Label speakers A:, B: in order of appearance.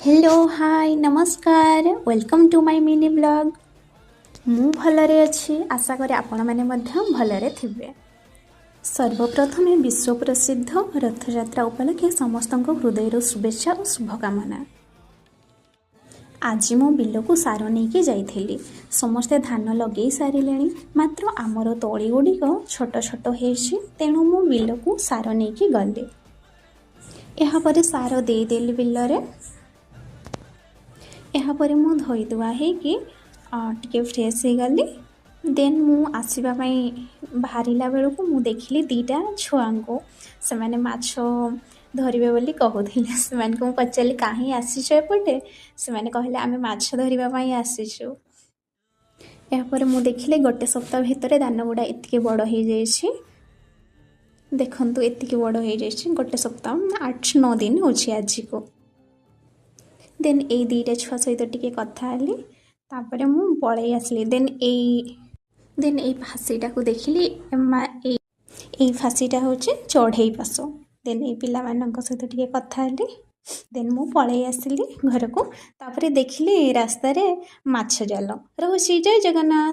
A: Hello hi नमस्कार welcome to my mini blog. मु भलरे अच्छी आशा करी आपण माने मध्य भलरे थिबे। सर्वप्रथमे विश्व प्रसिद्ध रथयात्रा उपलक्षे समस्त हृदय शुभेच्छा और शुभकामना। आज मो बिल को सार नहीं जाइली समस्ते धान लगे सारे मात्र आमर तली गुड़िक छोट छोट हो तेणु मु बिल को सार नहीं गली। यापर सार देदेली बिलरे यापर मु धोई धुआ होगी टे फ्रेश हो गली। देन मु आसवा बाहरला बेलू मु देखिली दीटा छुआ को से माछ धरवे बोली कहते से पचारि कहीं आसीच एपटे से कहले आम माछ धरवाई आसीचु। यापर मु देखिले गोटे सप्ताह भितर दान गुड़ा एति बड़ हो जाइए। देखंतु एति बड़ हो जाइए गोटे सप्ताह 8-9 दिन हो आज को। देन ए दीटा छुआ सहित टिके कथा हेली तापर मु पलि आसली। देन ए फाँसीटा को देखिली ए फाँसीटा हूँ चढ़ई पास। देन ए पिला सहित टिके कथा हेली। देन मु पलि आसली घर को। तापर देखिली रास्तार माछ जाल रोची। जय जगन्नाथ।